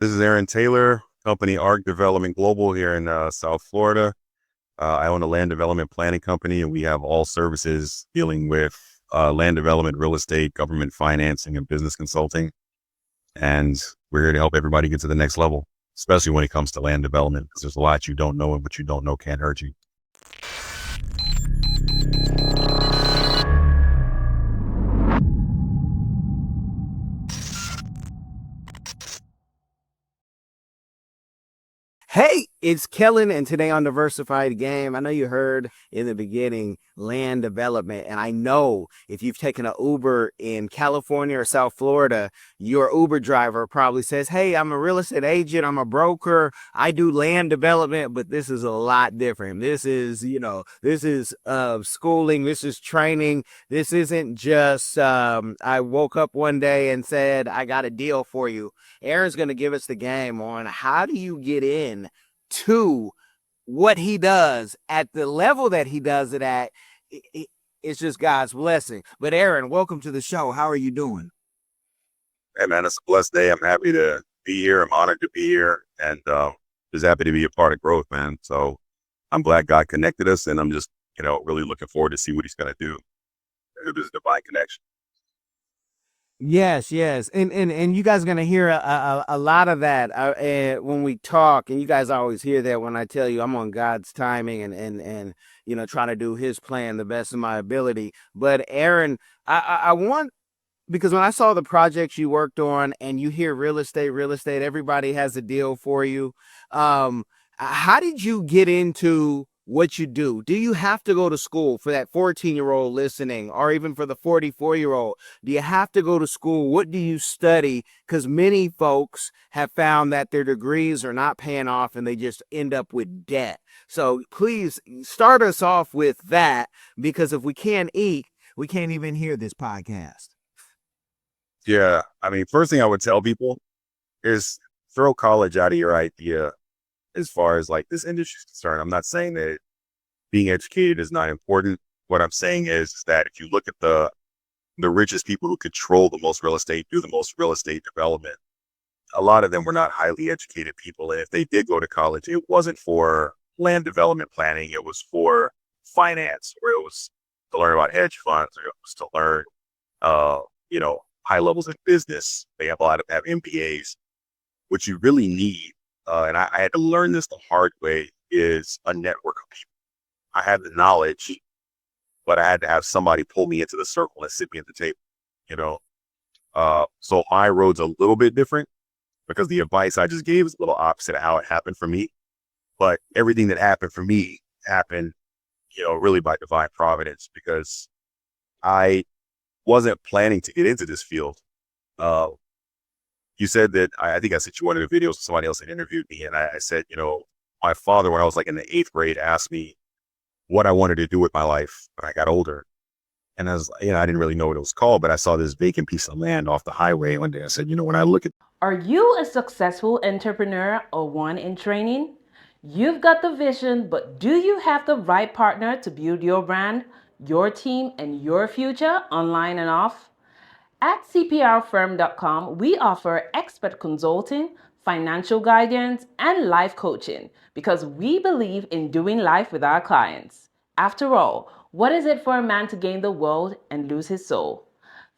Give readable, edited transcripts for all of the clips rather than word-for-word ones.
This is Aaron Taylor, company Arc Development Global here in South Florida. I own a land development planning company, and we have all services dealing with land development, real estate, government financing, and business consulting. And we're here to help everybody get to the next level, especially when it comes to land development, because there's a lot you don't know, and what you don't know can't hurt you. Hey, it's Kellen, and today on Diversified Game, I know you heard in the beginning land development, and I know if you've taken an Uber in California or South Florida, your Uber driver probably says, "Hey, I'm a real estate agent, I'm a broker, I do land development," but this is a lot different. This is schooling, this is training. This isn't just I woke up one day and said, "I got a deal for you." Aaron's going to give us the game on how do you get in to what he does at the level that he does it at. It's just God's blessing. But Aaron, welcome to the show. How are you doing? Hey, man, it's a blessed day. I'm happy to be here. I'm honored to be here, and just happy to be a part of growth, man. So I'm glad God connected us, and I'm just, really looking forward to see what he's going to do. It was a divine connection. Yes, yes, and you guys are gonna hear a lot of that when we talk, and you guys always hear that when I tell you I'm on God's timing and trying to do His plan the best of my ability. But Aaron, I want because when I saw the projects you worked on, and you hear real estate, everybody has a deal for you. How did you get into what you do? Do you have to go to school for that 14-year-old listening, or even for the 44-year-old? Do you have to go to school? What do you study? Because many folks have found that their degrees are not paying off and they just end up with debt. So please start us off with that, because if we can't eat, we can't even hear this podcast. Yeah, I mean, first thing I would tell people is throw college out of your idea as far as like this industry is concerned. I'm not saying that being educated is not important. What I'm saying is that if you look at the richest people who control the most real estate, do the most real estate development, a lot of them were not highly educated people. And if they did go to college, it wasn't for land development planning. It was for finance, or it was to learn about hedge funds, or it was to learn, uh, high levels of business. They have a lot of have MBAs. What you really need, and I had to learn this the hard way, is a network of people. I had the knowledge, but I had to have somebody pull me into the circle and sit me at the table, you know? So my road's a little bit different because the advice I just gave is a little opposite of how it happened for me. But everything that happened for me happened, really by divine providence, because I wasn't planning to get into this field. Uh, you said that I think I sent you one of the videos. Somebody else had interviewed me, and I said, my father, when I was like in the 8th grade, asked me what I wanted to do with my life when I got older. And I was, I didn't really know what it was called, but I saw this vacant piece of land off the highway one day. I said, when I look at Are you a successful entrepreneur or one in training? You've got the vision, but do you have the right partner to build your brand, your team, and your future online and off? At cprfirm.com, we offer expert consulting, financial guidance, and life coaching because we believe in doing life with our clients. After all, what is it for a man to gain the world and lose his soul?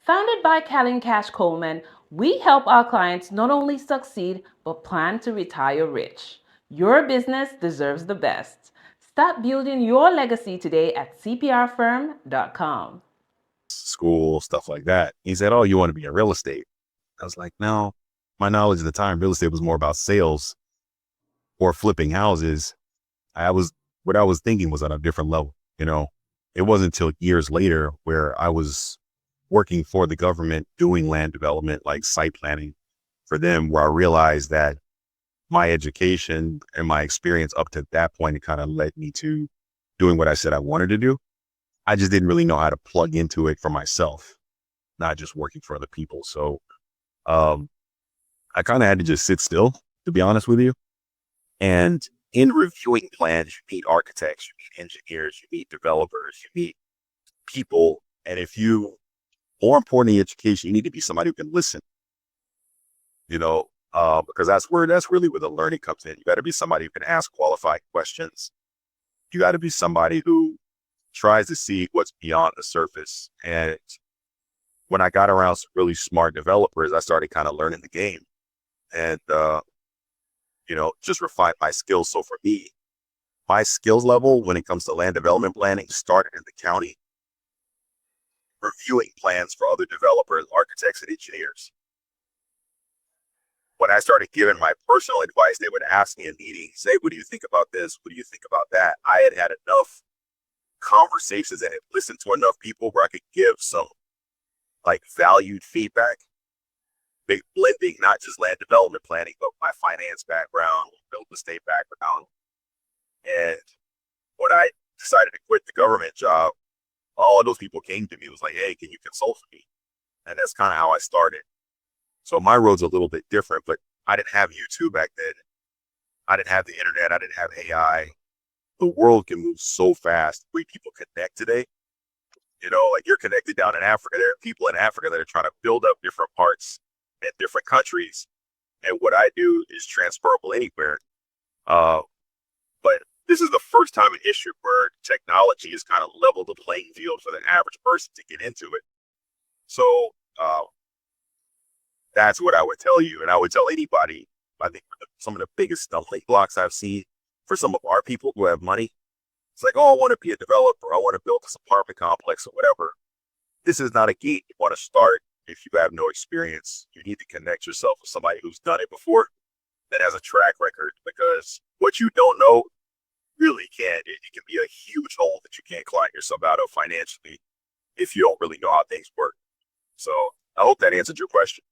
Founded by Callan Cash Coleman, we help our clients not only succeed, but plan to retire rich. Your business deserves the best. Start building your legacy today at cprfirm.com. school, stuff like that. He said, "Oh, you want to be in real estate?" I was like, "No." My knowledge at the time, real estate was more about sales or flipping houses. What I was thinking was on a different level. It wasn't until years later where I was working for the government doing land development, like site planning for them, where I realized that my education and my experience up to that point, it kind of led me to doing what I said I wanted to do. I just didn't really know how to plug into it for myself, not just working for other people. So um, I kind of had to just sit still, to be honest with you. And in reviewing plans, you meet architects, you meet engineers, you meet developers, you meet people. And more important than education, you need to be somebody who can listen. because that's really where the learning comes in. You got to be somebody who can ask qualified questions. You got to be somebody who tries to see what's beyond the surface. And when I got around some really smart developers, I started kind of learning the game and, just refine my skills. So for me, my skills level when it comes to land development planning started in the county, reviewing plans for other developers, architects, and engineers. When I started giving my personal advice, they would ask me in meetings, say, what do you think about this? What do you think about that? I had enough conversations and had listened to enough people where I could give some valued feedback, blending not just land development planning, but my finance background, real estate background. And when I decided to quit the government job, all of those people came to me. It was like, hey, can you consult for me? And that's kind of how I started. So my road's a little bit different, but I didn't have YouTube back then. I didn't have the internet. I didn't have AI. The world can move so fast. The way people connect today, you're connected down in Africa. There are people in Africa that are trying to build up different parts in different countries. And what I do is transferable anywhere. But this is the first time in history where technology has kind of leveled the playing field for the average person to get into it. So that's what I would tell you. And I would tell anybody, I think some of the biggest stumbling blocks I've seen for some of our people who have money, it's like, oh, I want to be a developer. I want to build this apartment complex or whatever. This is not a gate. You want to start. If you have no experience, you need to connect yourself with somebody who's done it before that has a track record, because what you don't know really it can be a huge hole that you can't climb yourself out of financially if you don't really know how things work. So I hope that answered your question.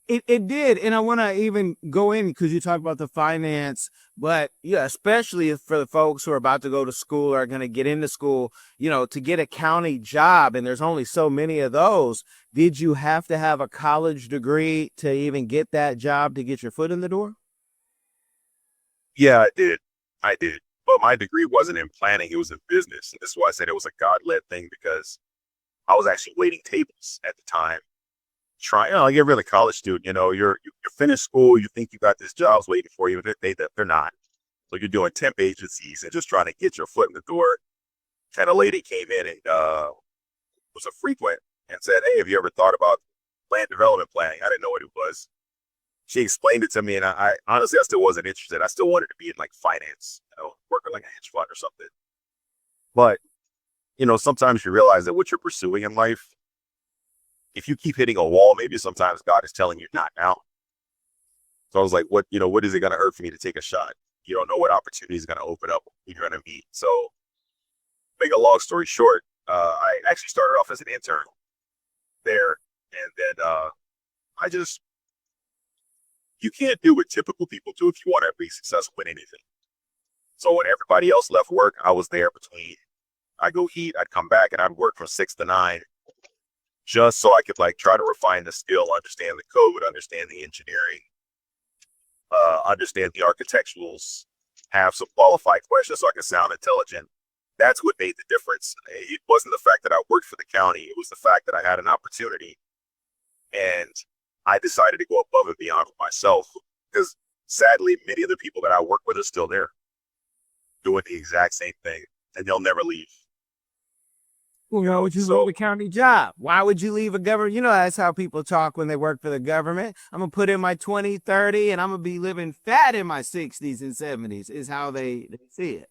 It did. And I want to even go in because you talk about the finance, but yeah, especially for the folks who are about to go to school or are going to get into school, to get a county job, and there's only so many of those. Did you have to have a college degree to even get that job to get your foot in the door? Yeah, I did. But my degree wasn't in planning. It was in business. And this is why I said it was a God-led thing, because I was actually waiting tables at the time. Like every other college student, you're finished school, you think you got this job's waiting for you, but they're not. So you're doing temp agencies and just trying to get your foot in the door. And a lady came in and was a frequent and said, hey, have you ever thought about land development planning? I didn't know what it was. She explained it to me, and I honestly, I still wasn't interested. I still wanted to be in finance, working like a hedge fund or something. But, sometimes you realize that what you're pursuing in life, if you keep hitting a wall, maybe sometimes God is telling you not now. So I was like, what is it going to hurt for me to take a shot? You don't know what opportunity is going to open up you're going to meet. So make a long story short, I actually started off as an intern there. And then you can't do what typical people do if you want to be successful in anything. So when everybody else left work, I was there between, I'd go eat, I'd come back, and I'd work from 6 to 9. Just so I could try to refine the skill, understand the code, understand the engineering, understand the architecturals, have some qualified questions so I could sound intelligent. That's what made the difference. It wasn't the fact that I worked for the county. It was the fact that I had an opportunity and I decided to go above and beyond for myself, because sadly, many of the people that I work with are still there doing the exact same thing, and they'll never leave. Why would you leave a county job? Why would you leave a government? That's how people talk when they work for the government. I'm going to put in my 20, 30, and I'm going to be living fat in my 60s and 70s is how they see it.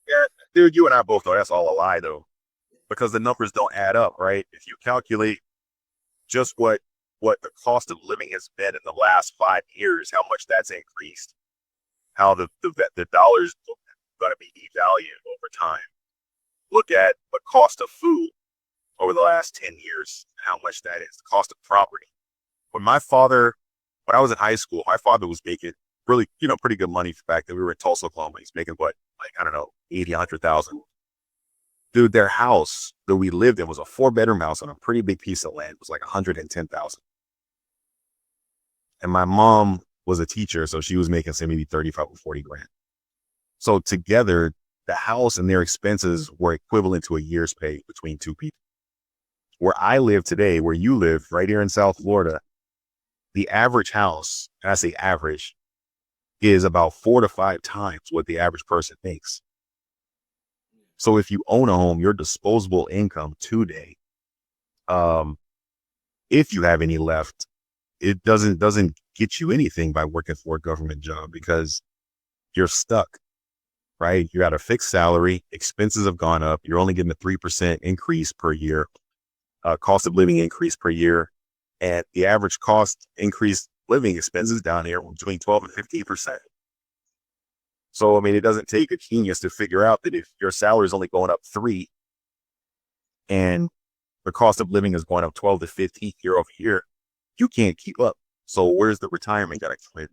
Yeah, dude, you and I both know that's all a lie, though, because the numbers don't add up, right? If you calculate just what the cost of living has been in the last 5 years, how much that's increased, how the dollar's going to be devalued over time. Look at the cost of food over the last 10 years, how much that is, the cost of property. When I was in high school, my father was making really, pretty good money back then. We were in Tulsa, Oklahoma. He's making what, 80, 100,000. Dude, their house that we lived in was a 4-bedroom house on a pretty big piece of land. It was like 110,000. And my mom was a teacher, so she was making say maybe 35 or 40 grand. So together, the house and their expenses were equivalent to a year's pay between two people. Where I live today, where you live, right here in South Florida, the average house, and I say average, is about 4 to 5 times what the average person makes. So if you own a home, your disposable income today, if you have any left, it doesn't get you anything by working for a government job because you're stuck, right? You got a fixed salary, expenses have gone up, you're only getting a 3% increase per year, cost of living increase per year, and the average cost increased living expenses down here between 12 and 15%. So, I mean, it doesn't take a genius to figure out that if your salary is only going up 3 and the cost of living is going up 12 to 15 year over year, you can't keep up. So where's the retirement going to come in?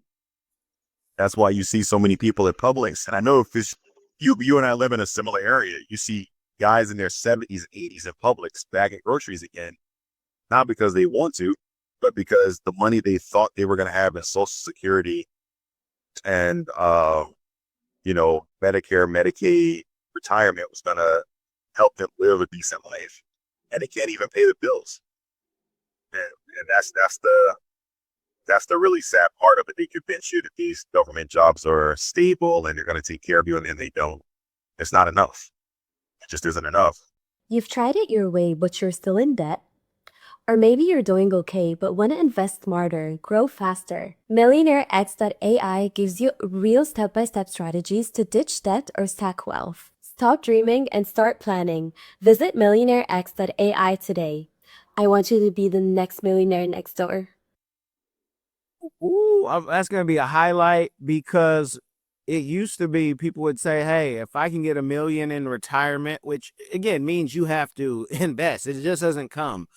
That's why you see so many people at Publix. And I know if it's, you and I live in a similar area, you see guys in their 70s and 80s at Publix bagging groceries again, not because they want to, but because the money they thought they were going to have in Social Security and, Medicare, Medicaid, retirement was going to help them live a decent life. And they can't even pay the bills. And that's the really sad part of it. They convince you that these government jobs are stable and they're going to take care of you, and then they don't. It's not enough. It just isn't enough. You've tried it your way, but you're still in debt. Or maybe you're doing okay, but want to invest smarter, grow faster. MillionaireX.ai gives you real step-by-step strategies to ditch debt or stack wealth. Stop dreaming and start planning. Visit MillionaireX.ai today. I want you to be the next millionaire next door. Ooh, that's going to be a highlight because it used to be people would say, hey, if I can get $1 million in retirement, which again means you have to invest. It just doesn't come.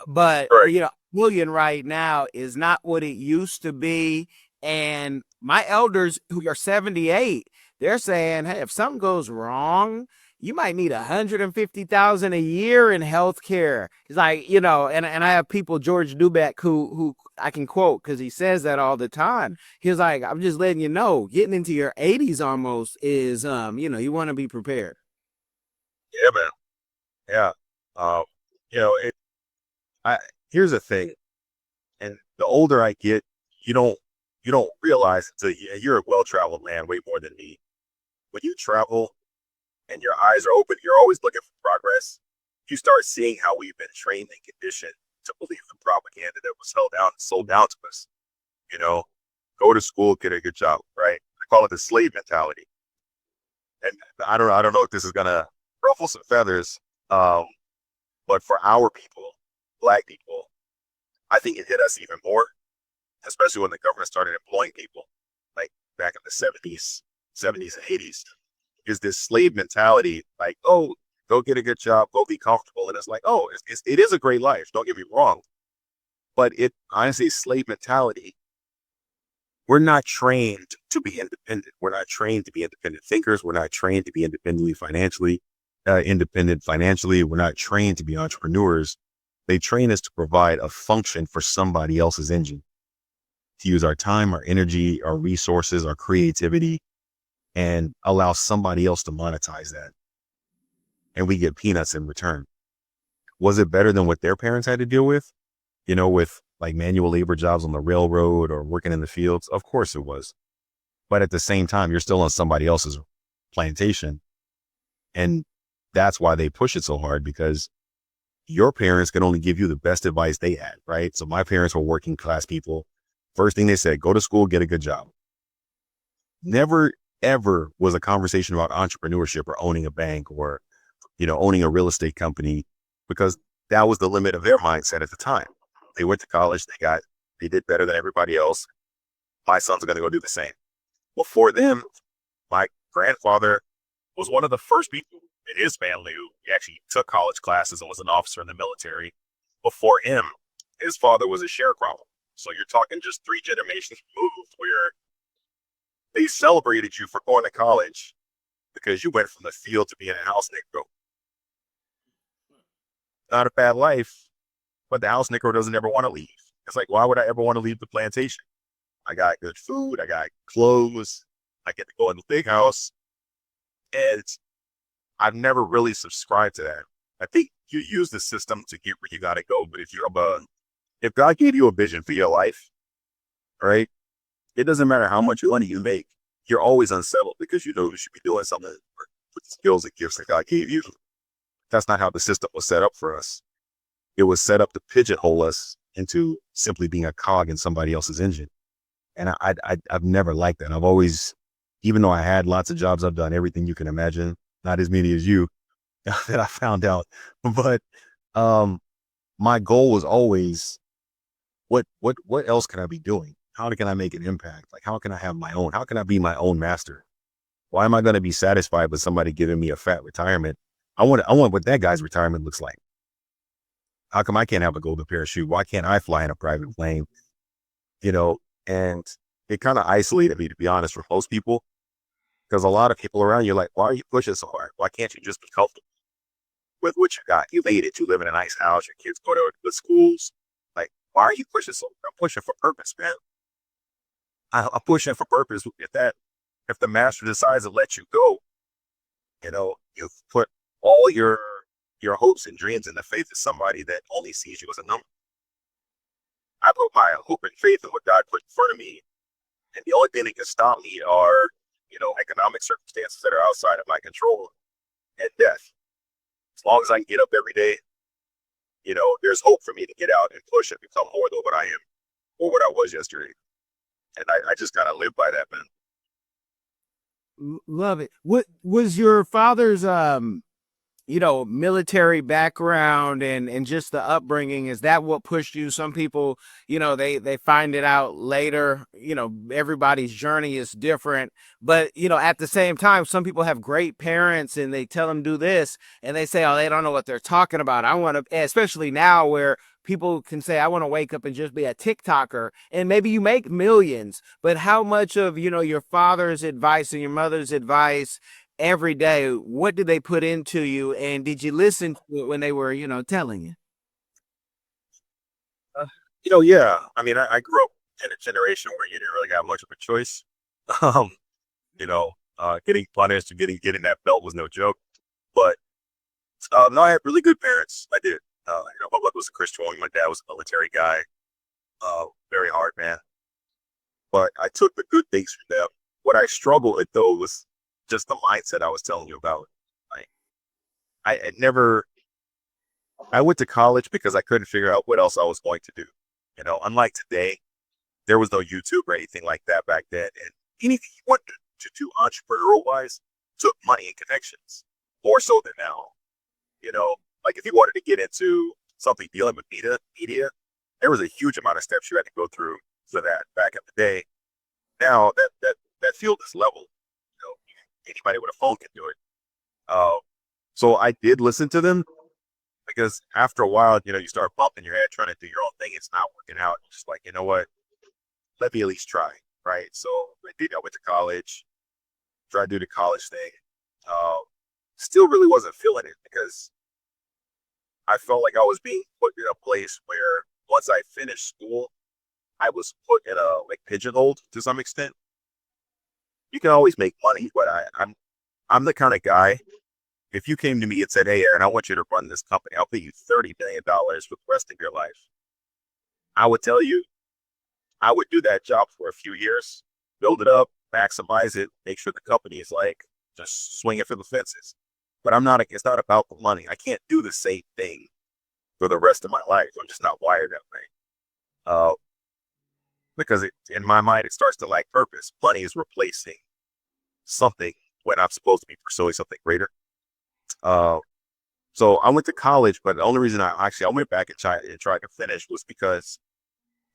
But, Right. $1 million right now is not what it used to be. And my elders who are 78, they're saying, hey, if something goes wrong, you might need $150,000 a year in healthcare. It's like, and I have people, George Dubeck, who I can quote because he says that all the time. He's like, I'm just letting you know, getting into your 80s almost is, you want to be prepared. Yeah, man. Yeah. Um, here's the thing. And the older I get, you don't realize until you're a well-traveled man, way more than me. When you travel and your eyes are open, you're always looking for progress. You start seeing how we've been trained and conditioned to believe the propaganda that was sold down to us. Go to school, get a good job, right? I call it the slave mentality. And I don't know if this is gonna ruffle some feathers, but for our people, Black people, I think it hit us even more, especially when the government started employing people, like back in the 70s and 80s. Is this slave mentality, like, oh, go get a good job, go be comfortable. And it's like, oh, it is a great life. Don't get me wrong. But it honestly, slave mentality, we're not trained to be independent. We're not trained to be independent thinkers. We're not trained to be independent financially. We're not trained to be entrepreneurs. They train us to provide a function for somebody else's engine, to use our time, our energy, our resources, our creativity, and allow somebody else to monetize that. And we get peanuts in return. Was it better than what their parents had to deal with? With like manual labor jobs on the railroad or working in the fields? Of course it was. But at the same time, you're still on somebody else's plantation. And that's why they push it so hard, because your parents can only give you the best advice they had, right? So my parents were working class people. First thing they said, go to school, get a good job. Never, ever was a conversation about entrepreneurship or owning a bank or, owning a real estate company, because that was the limit of their mindset at the time. They went to college, they did better than everybody else. My sons are going to go do the same. Well, for them, my grandfather was one of the first people in his family who actually took college classes and was an officer in the military. Before him, his father was a sharecropper. So you're talking just 3 generations removed, where they celebrated you for going to college because you went from the field to being a house Negro. Not a bad life, but the house Negro doesn't ever want to leave. It's like, why would I ever want to leave the plantation? I got good food, I got clothes, I get to go in the big house. And I've never really subscribed to that. I think you use the system to get where you got to go. But if God gave you a vision for your life, right? It doesn't matter how much money you make. You're always unsettled because you know you should be doing something with the skills and gifts that God gave you. That's not how the system was set up for us. It was set up to pigeonhole us into simply being a cog in somebody else's engine. And I've never liked that. I've always, even though I had lots of jobs, I've done everything you can imagine, not as many as you that I found out. But my goal was always, what else can I be doing? How can I make an impact? Like, how can I have my own? How can I be my own master? Why am I going to be satisfied with somebody giving me a fat retirement? I want what that guy's retirement looks like. How come I can't have a golden parachute? Why can't I fly in a private plane? And it kind of isolated me, to be honest, for most people, because a lot of people around you are like, why are you pushing so hard? Why can't you just be comfortable with what you got? You made it. You live in a nice house. Your kids go to good schools. Like, why are you pushing so hard? I'm pushing for purpose, man. I'm pushing for purpose. If the master decides to let you go, you put all your hopes and dreams in the faith of somebody that only sees you as a number. I put my hope and faith in what God put in front of me. And the only thing that can stop me are, economic circumstances that are outside of my control and death. As long as I can get up every day, there's hope for me to get out and push and become more than what I am or what I was yesterday. And I just gotta live by that, man. Love it. What was your father's military background and just the upbringing? Is that what pushed you? Some people, they find it out later. Everybody's journey is different, but at the same time, some people have great parents and they tell them do this and they say, oh, they don't know what they're talking about. I want to, especially now where people can say, I want to wake up and just be a TikToker, and maybe you make millions, but how much of, your father's advice and your mother's advice every day, what did they put into you, and did you listen to it when they were, telling you? Yeah. I mean, I grew up in a generation where you didn't really have much of a choice. Um, getting punished or getting that belt was no joke. But no, I had really good parents. I did. My mother was a Christian woman. My dad was a military guy. Very hard, man. But I took the good things from them. What I struggled with, though, was just the mindset I was telling you about. Like, I went to college because I couldn't figure out what else I was going to do. Unlike today, there was no YouTube or anything like that back then. And anything you wanted to do entrepreneurial wise took money and connections, more so than now. Like if you wanted to get into something dealing with media, there was a huge amount of steps you had to go through for that back in the day. Now that field is level. Anybody with a phone can do it. So I did listen to them because after a while, you start bumping your head trying to do your own thing. It's not working out. It's just like, you know what? Let me at least try. Right. So I went to college, tried to do the college thing. Still really wasn't feeling it because I felt like I was being put in a place where once I finished school, I was put in a pigeonholed to some extent. You can always make money, but I'm the kind of guy, if you came to me and said, hey, Aaron, I want you to run this company, I'll pay you $30 million for the rest of your life. I would tell you, I would do that job for a few years, build it up, maximize it, make sure the company is just swinging for the fences. But it's not about the money. I can't do the same thing for the rest of my life. I'm just not wired that way. Because in my mind, it starts to lack purpose. Money is replacing something when I'm supposed to be pursuing something greater. So I went to college, but the only reason I went back and tried to finish was because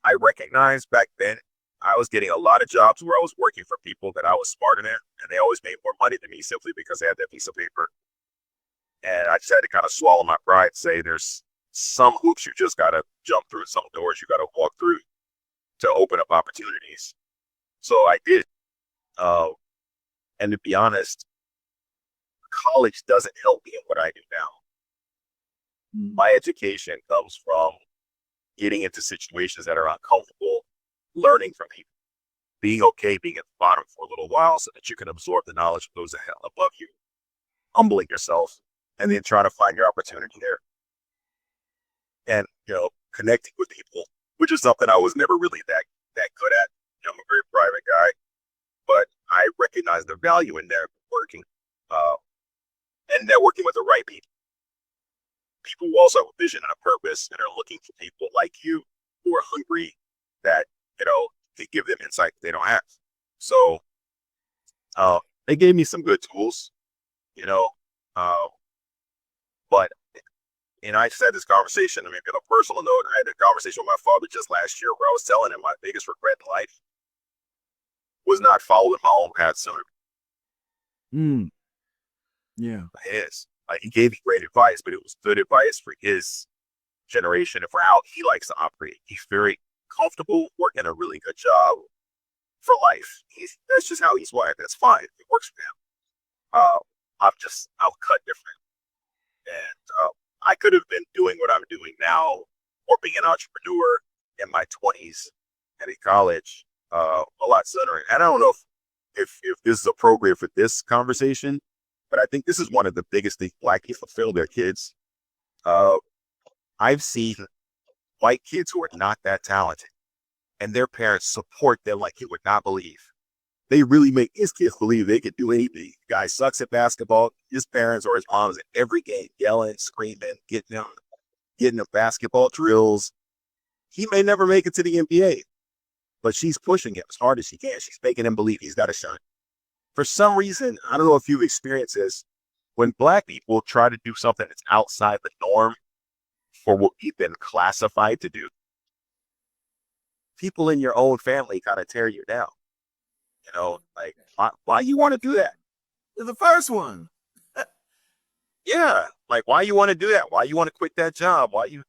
I recognized back then I was getting a lot of jobs where I was working for people that I was smarter than, and they always made more money than me simply because they had that piece of paper. And I just had to kind of swallow my pride and say there's some hoops you just got to jump through, some doors you got to walk through to open up opportunities. So I did. And to be honest, college doesn't help me in what I do now. My education comes from getting into situations that are uncomfortable, learning from people, being okay being at the bottom for a little while so that you can absorb the knowledge of those above you, humbling yourself, and then try to find your opportunity there. And, connecting with people, which is something I was never really that good at. I'm a very private guy, but I recognize the value in networking, uh, and networking with the right people. People who also have a vision and a purpose and are looking for people like you who are hungry that, to give them insight they don't have. So, they gave me some good tools, you know, uh, but, I just had this conversation. I mean, on a personal note, I had a conversation with my father just last year where I was telling him my biggest regret in life was not following my own path sooner. Yeah. His. Like, he gave me great advice, but it was good advice for his generation and for how he likes to operate. He's very comfortable working a really good job for life. That's just how he's wired. That's fine. It works for him. I'll cut different. And I could have been doing what I'm doing now or being an entrepreneur in my 20s and in college a lot sooner. And I don't know if this is appropriate for this conversation, but I think this is one of the biggest things Black people fail their kids. I've seen white kids who are not that talented and their parents support them like you would not believe. They really make his kids believe they can do anything. Guy sucks at basketball. His parents or his moms at every game, yelling, screaming, getting the basketball drills. He may never make it to the NBA, but she's pushing him as hard as she can. She's making him believe he's got a shot. For some reason, I don't know if you've experienced this, when Black people try to do something that's outside the norm for what we've been classified to do, people in your own family kind of tear you down. Like, why you want to do that? You're the first one. Yeah. Like, why you want to do that? Why you want to quit that job? Why you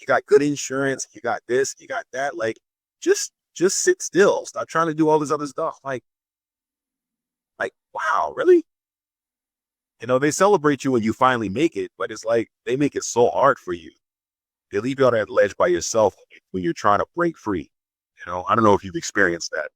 got good insurance, you got this, you got that. Like, just sit still. Stop trying to do all this other stuff. Like, wow, really? They celebrate you when you finally make it, but it's like they make it so hard for you. They leave you on that ledge by yourself when you're trying to break free. I don't know if you've experienced that.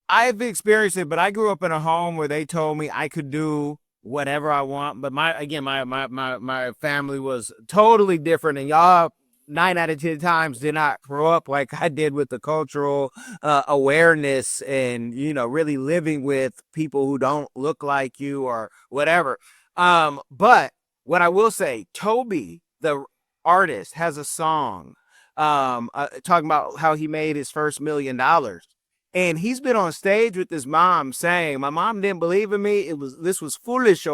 I've experienced it, but I grew up in a home where they told me I could do whatever I want. But my family was totally different, and y'all 9 out of 10 times did not grow up like I did with the cultural awareness and really living with people who don't look like you or whatever. But what I will say, Toby, the artist, has a song talking about how he made his first $1 million. And he's been on stage with his mom saying, my mom didn't believe in me. This was foolish,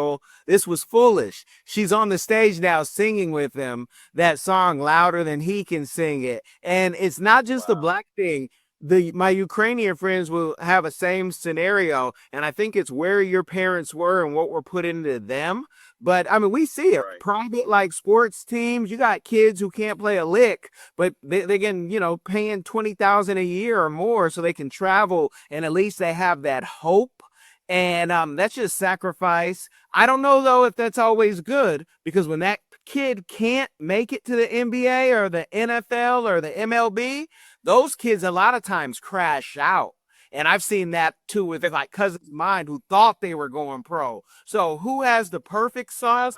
this was foolish. She's on the stage now singing with him that song louder than he can sing it. And it's not just a Black thing. My Ukrainian friends will have a same scenario. And I think it's where your parents were and what were put into them. But I mean, we see it. Right. Private like sports teams, you got kids who can't play a lick, but they can, paying $20,000 a year or more so they can travel, and at least they have that hope. And that's just sacrifice. I don't know though if that's always good, because when that kid can't make it to the NBA or the NFL or the MLB, those kids a lot of times crash out. And I've seen that too with like cousins of mine who thought they were going pro. So who has the perfect sauce?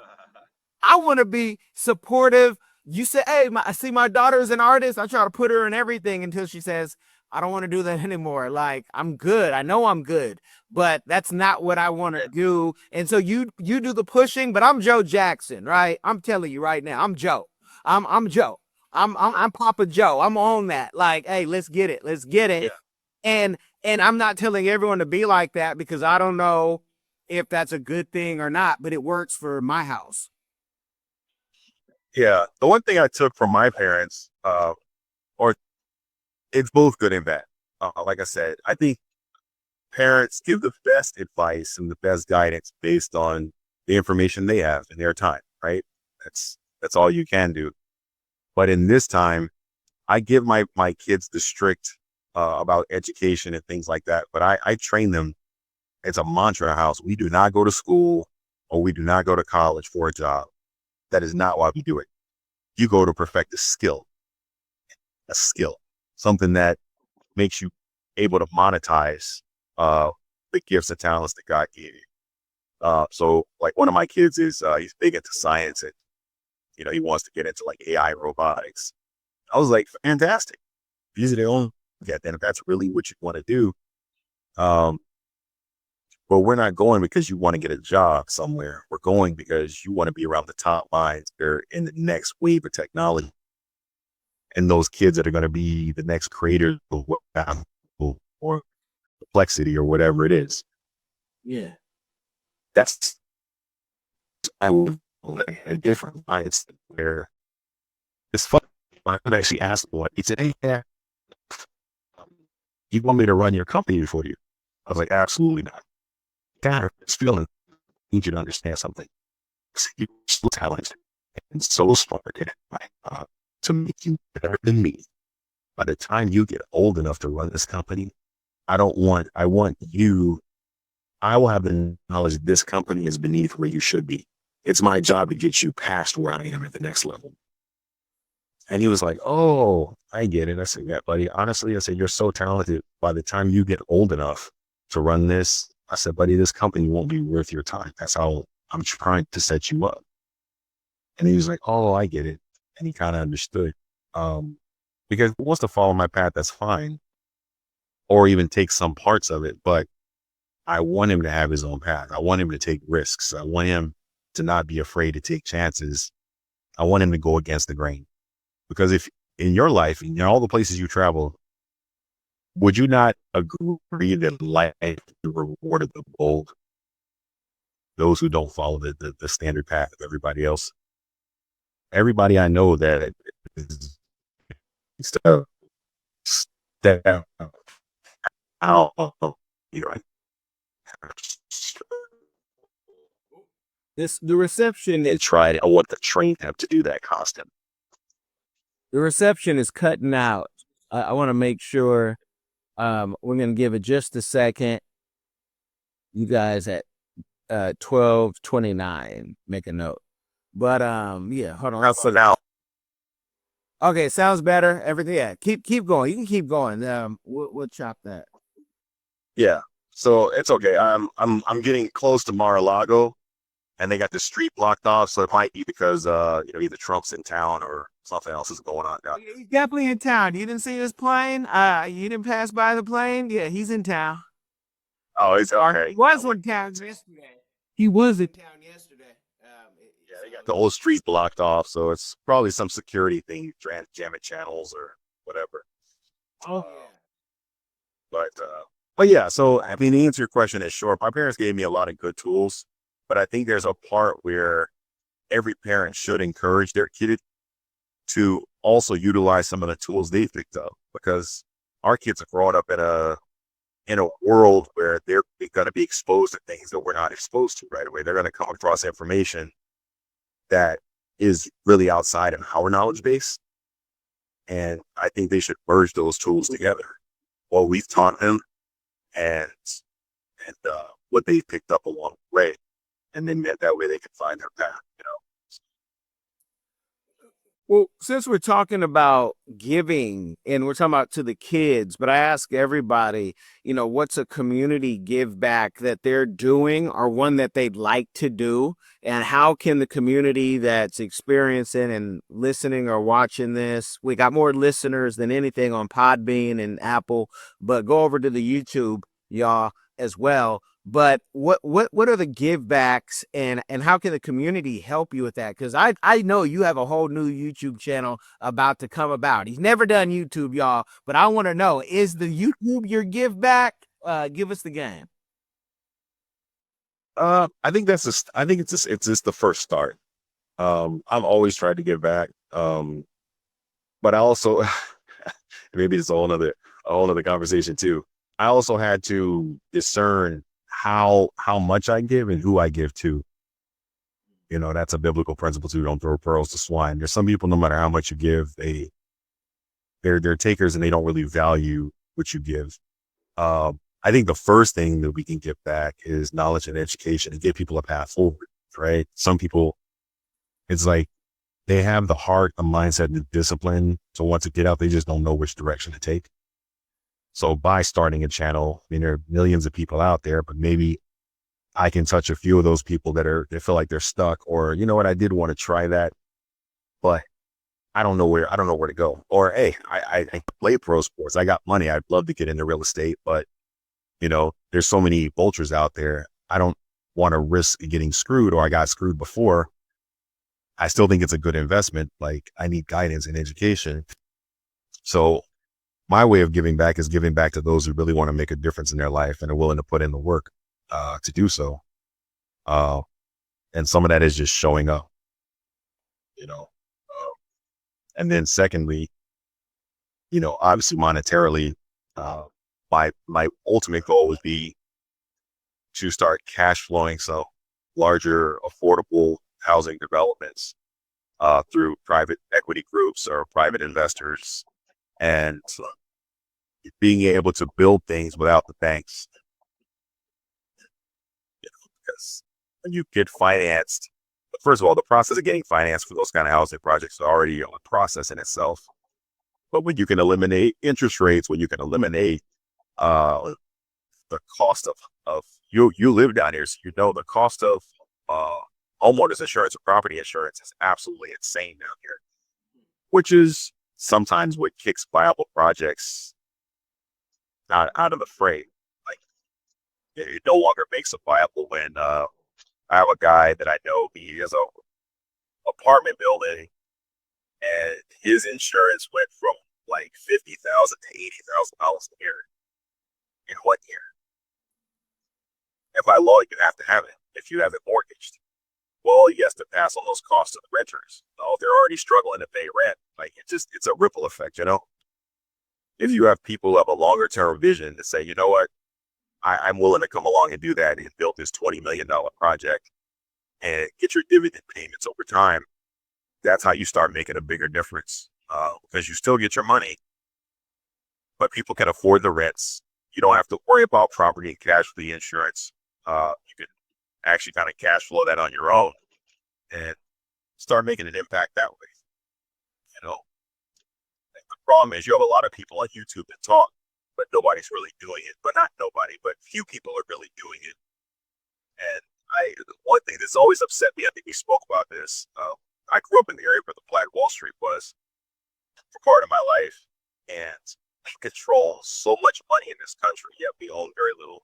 I want to be supportive. You say, hey, I see my daughter's an artist. I try to put her in everything until she says, I don't want to do that anymore. Like, I'm good. I know I'm good, but that's not what I want to do. And so you do the pushing, but I'm Joe Jackson, right? I'm telling you right now, I'm Joe. I'm Joe. I'm Papa Joe. I'm on that. Like, hey, let's get it. Let's get it. Yeah. And I'm not telling everyone to be like that, because I don't know if that's a good thing or not, but it works for my house. Yeah. The one thing I took from my parents, or it's both good and bad. Like I said, I think parents give the best advice and the best guidance based on the information they have in their time, right? That's all you can do. But in this time, I give my kids the strict about education and things like that. But I train them. It's a mantra in our house. We do not go to school or we do not go to college for a job. That is not why we do it. You go to perfect a skill, something that makes you able to monetize the gifts and talents that God gave you. So like one of my kids is, he's big into science, and, he wants to get into like AI robotics. I was like, fantastic. These are the at then if that's really what you want to do. But we're not going because you want to get a job somewhere. We're going because you want to be around the top minds. They're in the next wave of technology. And those kids that are going to be the next creators of what or complexity or whatever it is. Yeah. That's I would a different mindset where it's fun. I could actually ask one. He said, "Hey, yeah, you want me to run your company for you?" I was like, "Absolutely not. God, it's feeling. I need you to understand something. You're so talented and so smart to make you better than me. By the time you get old enough to run this company, I want you. I will have the knowledge that this company is beneath where you should be. It's my job to get you past where I am at the next level." And he was like, "Oh, I get it." I said, "Yeah, buddy. Honestly," I said, "you're so talented. By the time you get old enough to run this," I said, "buddy, this company won't be worth your time. That's how I'm trying to set you up." And he was like, "Oh, I get it." And he kind of understood. Because if he wants to follow my path, that's fine. Or even take some parts of it. But I want him to have his own path. I want him to take risks. I want him to not be afraid to take chances. I want him to go against the grain. Because if in your life, in all the places you travel, would you not agree that life is the reward of the bold? Those who don't follow the standard path of everybody else. Everybody I know that is step out. You're right. The reception And tried. I want the train them to do that constantly. the reception is cutting out. I want to make sure we're going to give it just a second. You guys at 12:29, make a note. But yeah, hold on. So now, Okay, sounds better. Everything, yeah. Keep going. You can keep going. We'll chop that. yeah. So it's okay. I'm getting close to Mar-a-Lago, and they got the street blocked off. So it might be because either Trump's in town or something else is going on down here. He's definitely in town. You didn't see his plane? You didn't pass by the plane? Yeah, he's in town. Oh, it's Or okay. he was in town yesterday. He was in town yesterday. Yeah, they got the whole street blocked off, so it's probably some security thing, jamming channels or whatever. Oh, But yeah, so I mean, to answer your question is short. My parents gave me a lot of good tools, but I think there's a part where every parent should encourage their kid to also utilize some of the tools they picked up, because our kids are growing up in a world where they're going to be exposed to things that we're not exposed to right away. They're going to come across information that is really outside of our knowledge base. And I think they should merge those tools together. What we've taught them and what they've picked up along the way. And then that way they can find their path, Well, since we're talking about giving and we're talking about to the kids, but I ask everybody, what's a community give back that they're doing or one that they'd like to do? And how can the community that's experiencing and listening or watching this, we got more listeners than anything on Podbean and Apple, but go over to the YouTube, y'all, as well. But what are the give backs and how can the community help you with that? Because I know you have a whole new YouTube channel about to come about. He's never done YouTube, y'all, but I want to know, is the YouTube your give back? Give us the game. I think it's just the first start. I've always tried to give back. But I also maybe it's a whole nother conversation too. I also had to discern how much I give and who I give to. That's a biblical principle too. Don't throw pearls to swine. There's some people, no matter how much you give, they're takers and they don't really value what you give. I think the first thing that we can give back is knowledge and education and give people a path forward, right? Some people, it's like they have the heart, the mindset, and the discipline to want to get out. They just don't know which direction to take. So by starting a channel, there are millions of people out there, but maybe I can touch a few of those people that feel like they're stuck, or, I did want to try that, but I don't know where to go. Or, hey, I play pro sports. I got money. I'd love to get into real estate, but there's so many vultures out there. I don't want to risk getting screwed, or I got screwed before. I still think it's a good investment. Like, I need guidance and education. So my way of giving back is giving back to those who really want to make a difference in their life and are willing to put in the work to do so. And some of that is just showing up, and then secondly, obviously monetarily, my ultimate goal would be to start cash flowing some larger affordable housing developments through private equity groups or private investors, and being able to build things without the banks. Because when you get financed, first of all, the process of getting financed for those kind of housing projects is already a process in itself. But when you can eliminate interest rates, when you can eliminate the cost of you live down here, so the cost of homeowners insurance or property insurance is absolutely insane down here, which is sometimes what kicks viable projects out of the fray. Like, it no longer makes it viable when I have a guy that I know, he has a apartment building, and his insurance went from like $50,000 to $80,000 a year in 1 year. And by law, you have to have it if you have it mortgaged. Well, he has to pass all those costs to the renters. Oh, they're already struggling to pay rent. Like, it's a ripple effect, If you have people who have a longer term vision to say, you know what, I'm willing to come along and do that and build this $20 million project and get your dividend payments over time, that's how you start making a bigger difference, because you still get your money, but people can afford the rents. You don't have to worry about property and casualty insurance. You can actually kind of cash flow that on your own and start making an impact that way. And the problem is you have a lot of people on YouTube that talk, but nobody's really doing it. But not nobody, but few people are really doing it. And one thing that's always upset me, I think we spoke about this. I grew up in the area where the Black Wall Street was for part of my life, and we control so much money in this country, yet we own very little.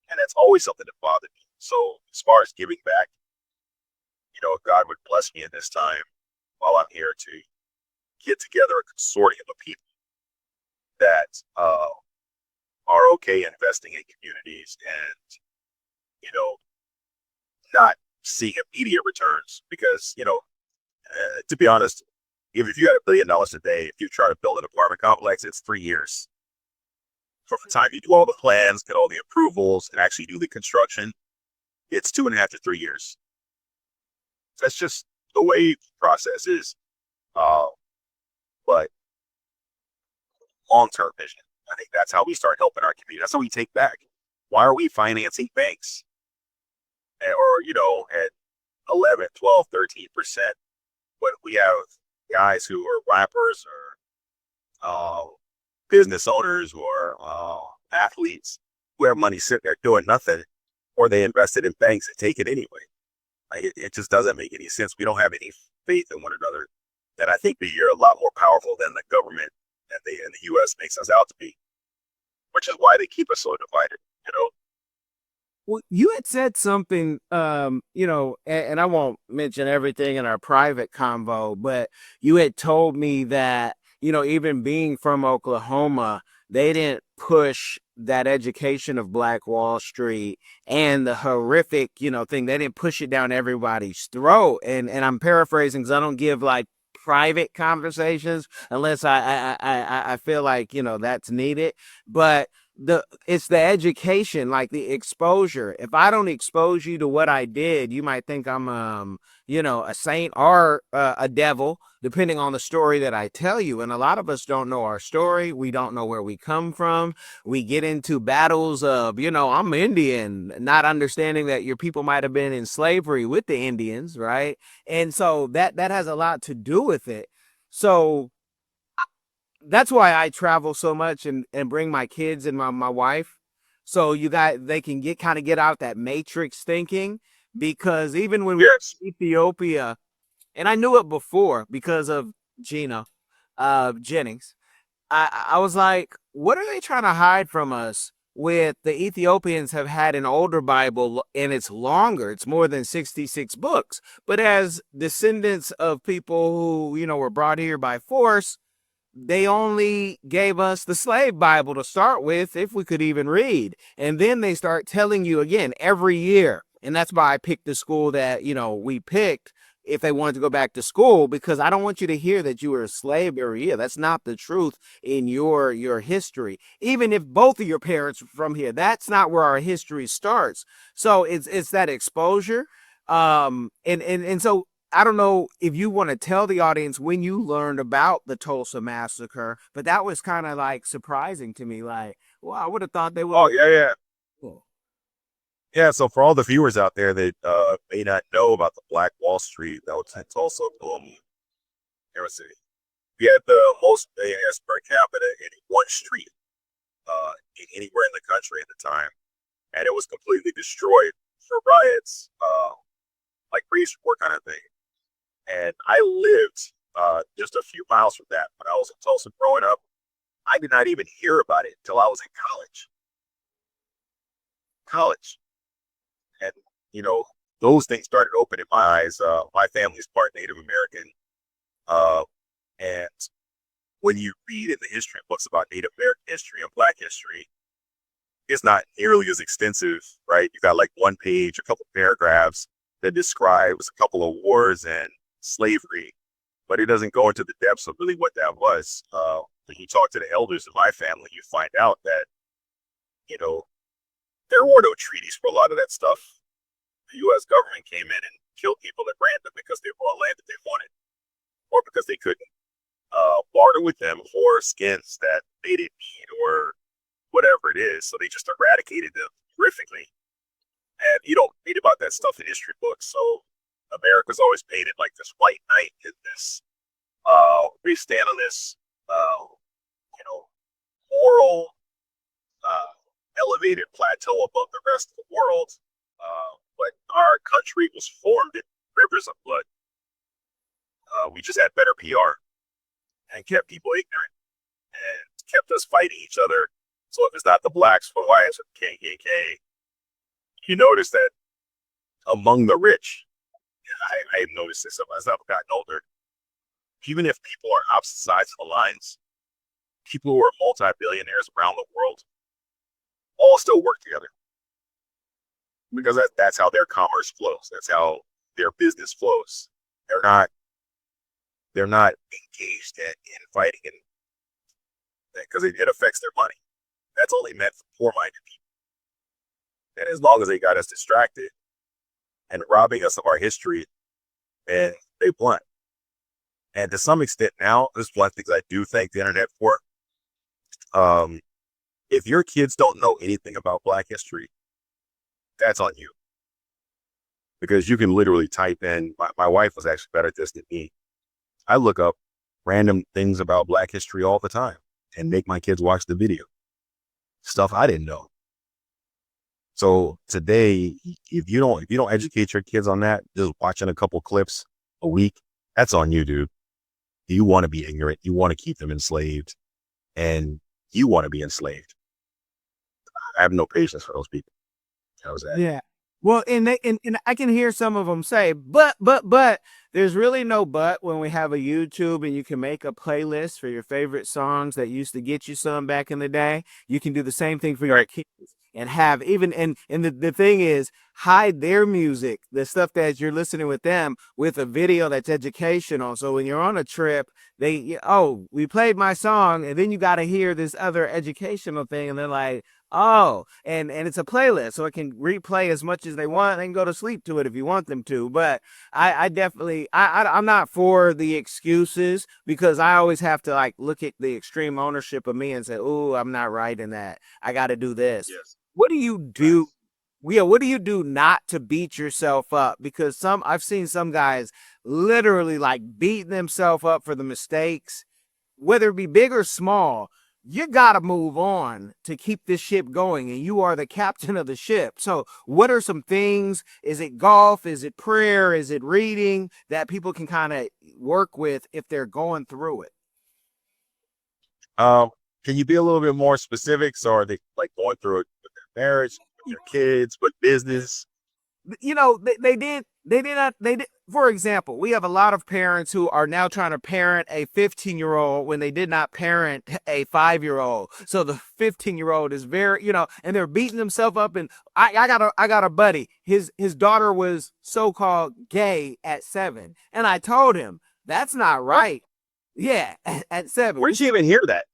And that's always something that bothered me. So as far as giving back, if God would bless me in this time while I'm here to get together a consortium of people that are okay investing in communities and, not seeing immediate returns. Because, to be honest, if you had $1 billion a day, if you try to build an apartment complex, it's 3 years. From the time you do all the plans, get all the approvals, and actually do the construction, it's 2.5 to 3 years. That's just the way the process is. But long-term vision, I think that's how we start helping our community. That's how we take back. Why are we financing banks? Or, at 11, 12, 13%, when we have guys who are rappers or business owners or athletes who have money sitting there doing nothing, or they invested in banks and take it anyway. Like, it just doesn't make any sense. We don't have any faith in one another. And I think that you're a lot more powerful than the government and the U.S. makes us out to be, which is why they keep us so divided. Well, you had said something, and I won't mention everything in our private convo, but you had told me that, even being from Oklahoma, they didn't push that education of Black Wall Street and the horrific, thing. They didn't push it down everybody's throat. And I'm paraphrasing because I don't give like private conversations unless I feel like, that's needed. But it's the education, like the exposure. If I don't expose you to what I did, you might think I'm a saint or a devil, depending on the story that I tell you. And a lot of us don't know our story. We don't know where we come from. We get into battles of, I'm Indian, not understanding that your people might have been in slavery with the Indians, right? And so that has a lot to do with it. So that's why I travel so much and bring my kids and my wife. So they can get out that matrix thinking, because even when we were in Ethiopia, and I knew it before because of Gina, Jennings. I was like, what are they trying to hide from us? With the Ethiopians have had an older Bible and it's longer. It's more than 66 books. But as descendants of people who, were brought here by force, they only gave us the slave Bible to start with, if we could even read. And then they start telling you again every year. And that's why I picked the school that, we picked if they wanted to go back to school, because I don't want you to hear that you were a slave every year. That's not the truth in your history. Even if both of your parents are from here, that's not where our history starts. So it's that exposure. And so I don't know if you want to tell the audience when you learned about the Tulsa massacre, but that was kind of like surprising to me. Like, well, I would have thought they would. Oh, yeah. Cool. Yeah, so for all the viewers out there that may not know about the Black Wall Street, that was in Tulsa, Oklahoma, Kansas City. We had the most deaths per capita in one street anywhere in the country at the time, and it was completely destroyed for riots, like race war kind of thing. And I lived just a few miles from that when I was in Tulsa growing up. I did not even hear about it until I was in college. And, those things started opening my eyes. My family's part Native American. And when you read in the history books about Native American history and Black history, it's not nearly as extensive, right? You got like one page, a couple paragraphs that describes a couple of wars and slavery, but it doesn't go into the depths of really what that was. When you talk to the elders in my family, you find out that, there were no treaties for a lot of that stuff. The U.S. government came in and killed people at random because they were on land that they wanted, or because they couldn't barter with them for skins that they didn't need or whatever it is. So they just eradicated them horrifically. And you don't read about that stuff in history books. So America's always painted like this white knight in this, we stand on this, moral, elevated plateau above the rest of the world. But our country was formed in rivers of blood. We just had better PR and kept people ignorant and kept us fighting each other. So if it's not the blacks, for why is it the KKK? You notice that among the rich, I've noticed this as I've gotten older, even if people are opposite sides of the lines, people who are multi-billionaires around the world all still work together. Because that's how their commerce flows. That's how their business flows. They're not engaged in fighting, because it affects their money. That's only meant for poor-minded people. And as long as they got us distracted and robbing us of our history, and they blunt. And to some extent now, there's one things I do thank the internet for. If your kids don't know anything about Black history, that's on you. Because you can literally type in, my wife was actually better at this than me. I look up random things about Black history all the time and make my kids watch the video. Stuff I didn't know. So today, if you don't educate your kids on that, just watching a couple clips a week, that's on you, dude. You want to be ignorant. You want to keep them enslaved, and you want to be enslaved. I have no patience for those people. That was that. Yeah. Well, and I can hear some of them say, but there's really no but when we have a YouTube and you can make a playlist for your favorite songs that used to get you some back in the day. You can do the same thing for your kids and have even, and the thing is, hide their music, the stuff that you're listening with them, with a video that's educational. So when you're on a trip, we played my song, and then you got to hear this other educational thing, and they're like, oh, and it's a playlist, so it can replay as much as they want. They can go to sleep to it if you want them to. But I definitely, I'm not for the excuses, because I always have to like look at the extreme ownership of me and say, oh, I'm not right in that. I got to do this. Yes. What do you do? Yeah, what do you do not to beat yourself up? Because I've seen some guys literally like beating themselves up for the mistakes, whether it be big or small. you got to move on to keep this ship going, and you are the captain of the ship. So what are some things? Is it golf? Is it prayer? Is it reading that people can kind of work with if they're going through it? Can you be a little bit more specific? So are they like going through it with their marriage, with their kids, with business? You know, they did. For example, we have a lot of parents who are now trying to parent a 15-year-old when they did not parent a 5-year-old. So the 15-year-old is very, and they're beating themselves up. And I got a buddy. His daughter was so-called gay at 7, and I told him that's not right. Yeah, at 7. Where'd you even hear that?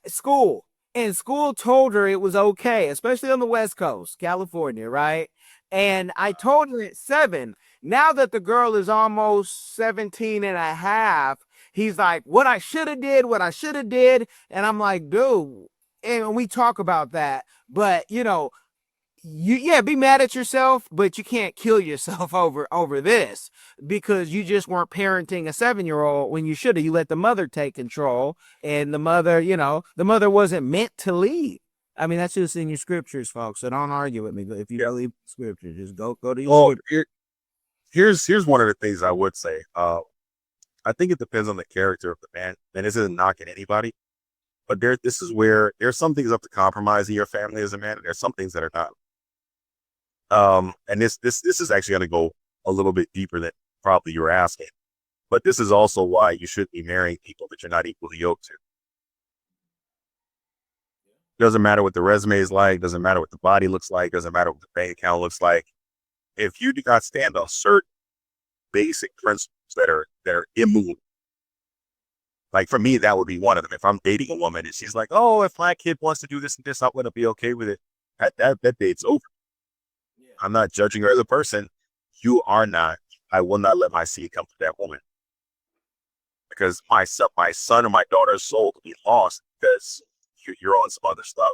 School. And school told her it was okay, especially on the West Coast, California, right? And I told her at 7. Now that the girl is almost 17 and a half, he's like, what I should have did, what I should have did. And I'm like, dude, and we talk about that, but be mad at yourself, but you can't kill yourself over this, because you just weren't parenting a 7-year-old when you should have. You let the mother take control, and the mother wasn't meant to lead. I mean, that's just in your scriptures, folks. So don't argue with me. But if you believe scripture, just go to your scripture. Here's one of the things I would say. I think it depends on the character of the man. And this isn't knocking anybody, but this is where there's some things up to compromise in your family as a man, and there's some things that are not. And this is actually going to go a little bit deeper than probably you were asking, but this is also why you shouldn't be marrying people that you're not equally yoked to. Doesn't matter what the resume is like, doesn't matter what the body looks like, doesn't matter what the bank account looks like. If you do not stand on certain basic principles that are immovable, like for me, that would be one of them. If I'm dating a woman and she's like, oh, if my kid wants to do this and this, I'm going to be okay with it. That date's over. I'm not judging her as a person. You are not. I will not let my seed come to that woman, because my son or my daughter's soul will be lost because you're on some other stuff.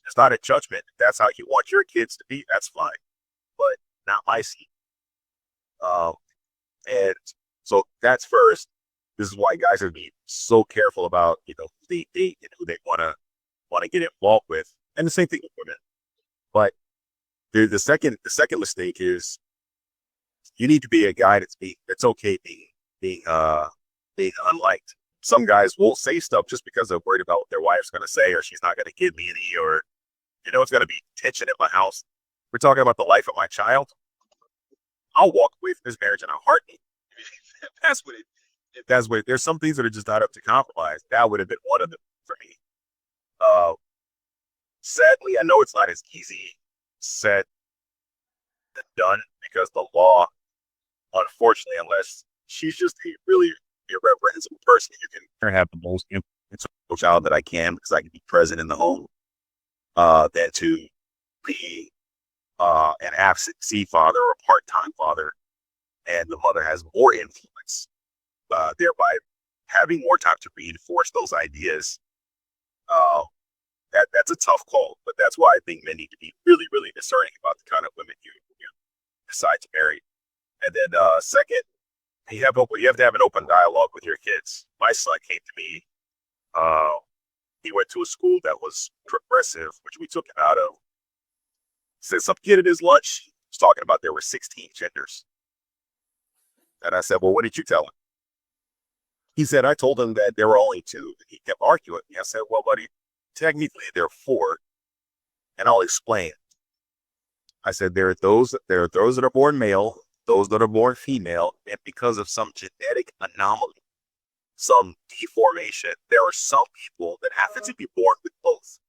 It's not a judgment. If that's how you want your kids to be, that's fine, but not my seed. And so that's first. This is why guys are being so careful about who they date and who they want to get involved with, and the same thing with women. But the second mistake is you need to be a guy that's okay being unliked. Some guys will say stuff just because they're worried about what their wife's going to say, or she's not going to give me any, or it's going to be tension in my house. We're talking about the life of my child. I'll walk away from this marriage in a heartbeat. That's what there's some things that are just not up to compromise. That would have been one of them for me. Sadly, I know it's not as easy said than done, because the law, unfortunately, unless she's just a really irreprehensible person, you can have the most influential child that I can, because I can be present in the home, than to be an absentee father or a part-time father, and the mother has more influence, thereby having more time to reinforce those ideas. That's a tough call, but that's why I think men need to be really, really discerning about the kind of women you decide to marry. And then second, you have to have an open dialogue with your kids. My son came to me. He went to a school that was progressive, which we took him out of. Said some kid at his lunch was talking about there were 16 genders. And I said, well, what did you tell him? He said, I told him that there were only 2. He kept arguing with me. I said, well, buddy, technically there are 4, and I'll explain. I said, there are those that are born male, those that are born female, and because of some genetic anomaly, some deformation, there are some people that happen to be born with both,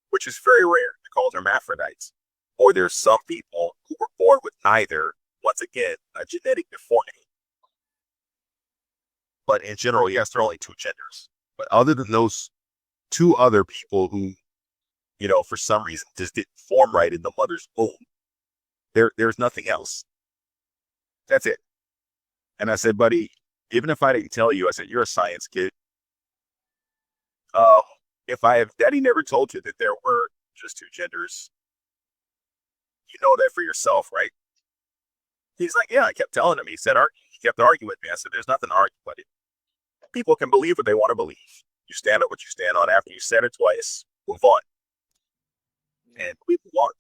which is very rare. They're called hermaphrodites. Or there's some people who were born with neither. Once again, a genetic deformity. But in general, yes, there are only 2 genders. But other than those 2 other people who, for some reason just didn't form right in the mother's womb, there's nothing else. That's it. And I said, buddy, even if I didn't tell you, I said, you're a science kid. If Daddy never told you that there were just 2 genders, you know that for yourself, right? He's like, yeah, I kept telling him. He kept arguing with me. I said, there's nothing to argue, buddy. People can believe what they want to believe. You stand up what you stand on. After you said it twice, move on. And we move on.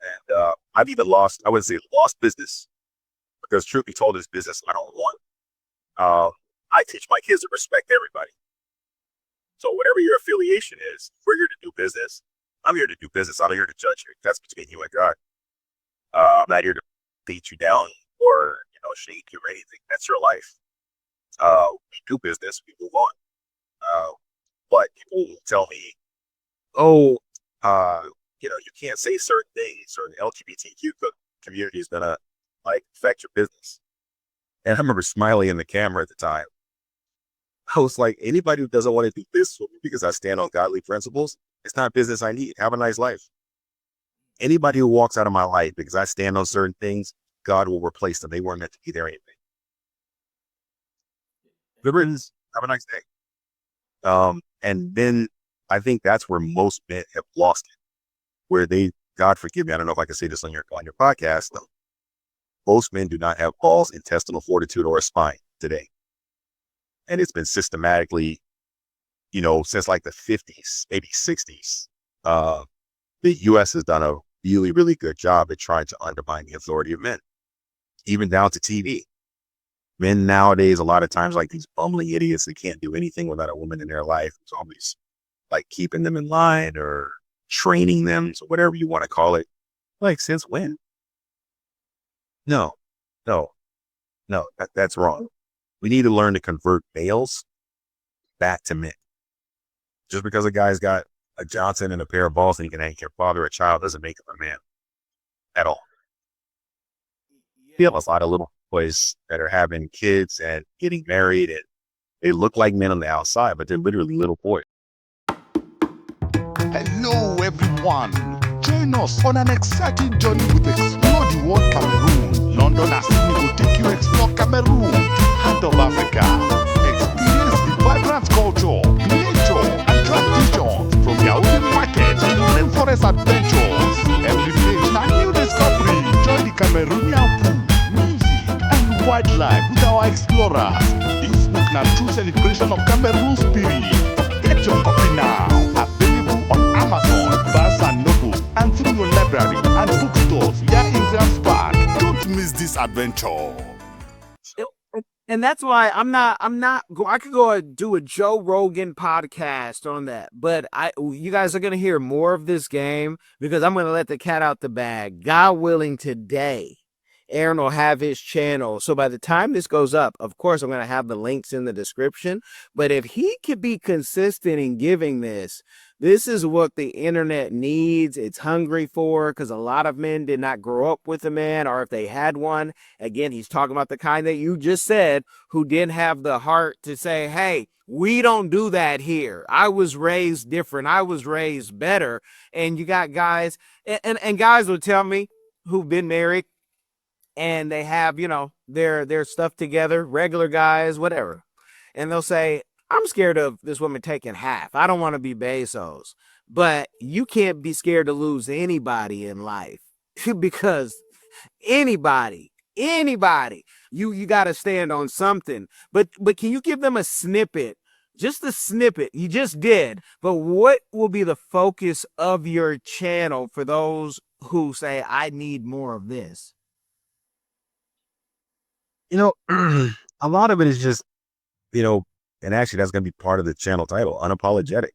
And I've even lost, I wouldn't say lost business, because truth be told, this business I don't want. I teach my kids to respect everybody. So whatever your affiliation is, we're here to do business. I'm here to do business. I'm here to judge you. That's between you and God. I'm not here to beat you down or, shake you or anything. That's your life. We do business. We move on. But people tell me, oh, you can't say certain things, or the LGBTQ community is gonna affect your business. And I remember smiling in the camera at the time. I was like, anybody who doesn't want to do this for me because I stand on godly principles, it's not business I need. Have a nice life. Anybody who walks out of my life because I stand on certain things, God will replace them. They weren't meant to be there anything. Good riddance. Have a nice day. And then I think that's where most men have lost it, where God forgive me, I don't know if I can say this on your podcast, though. Most men do not have balls, intestinal fortitude, or a spine today. And it's been systematically, since the 50s, maybe 60s. The U.S. has done a really, really good job at trying to undermine the authority of men, even down to TV. Men nowadays, a lot of times, these bumbling idiots, they can't do anything without a woman in their life. It's always keeping them in line or training them, so whatever you want to call it. Since when? No, that's wrong. We need to learn to convert males back to men. Just because a guy's got a Johnson and a pair of balls and he can father a child doesn't make him a man at all. We have a lot of little boys that are having kids and getting married, and they look like men on the outside, but they're literally little boys. Hello everyone, join us on an exciting journey with Explore the World Cameroon. London and Sydney will take you explore Cameroon, the heart of Africa. Experience the vibrant culture, nature and traditions from Yaoundé market to rainforest adventures. Every page na new discovery. Join the Cameroonian food, music and wildlife with our explorers. This book na true celebration of Cameroon spirit. Get your copy now. Available on Amazon, Barnes and Noble, and through your library and bookstores here in Grants Park. Don't miss this adventure. And that's why I could go and do a Joe Rogan podcast on that, but you guys are going to hear more of this game because I'm going to let the cat out the bag. God willing, today, Aaron will have his channel. So by the time this goes up, of course, I'm going to have the links in the description. But if he could be consistent in giving this is what the internet needs. It's hungry for, because a lot of men did not grow up with a man, or if they had one, again, he's talking about the kind that you just said, who didn't have the heart to say, hey, we don't do that here. I was raised different. I was raised better. And you got guys, and guys will tell me who've been married, and they have, their stuff together, regular guys, whatever. And they'll say, I'm scared of this woman taking half. I don't want to be Bezos. But you can't be scared to lose anybody in life because anybody, you got to stand on something. But can you give them a snippet? Just a snippet. You just did. But what will be the focus of your channel for those who say, I need more of this? A lot of it is just, and actually that's going to be part of the channel title, Unapologetic.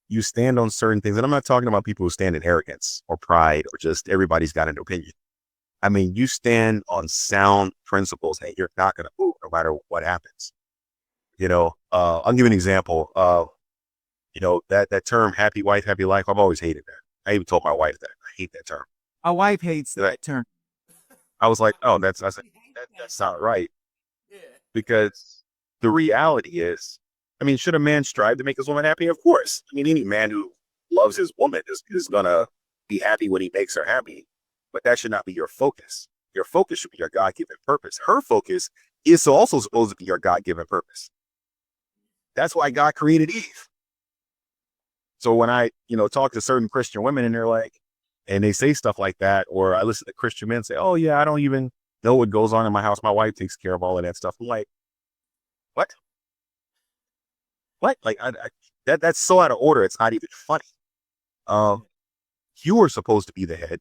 You stand on certain things. And I'm not talking about people who stand in arrogance or pride or just everybody's got an opinion. I mean, you stand on sound principles and you're not going to move no matter what happens. I'll give you an example of, that term, happy wife, happy life. I've always hated that. I even told my wife that I hate that term. My wife hates that term. I was like, oh, that's not right. Because the reality is, should a man strive to make his woman happy? Of course. Any man who loves his woman is going to be happy when he makes her happy. But that should not be your focus. Your focus should be your God-given purpose. Her focus is also supposed to be your God-given purpose. That's why God created Eve. So when I, talk to certain Christian women and they're like, and they say stuff like that, or I listen to Christian men say, oh yeah, I don't even know what goes on in my house. My wife takes care of all of that stuff. I'm like, what? What? Like that's so out of order. It's not even funny. You were supposed to be the head,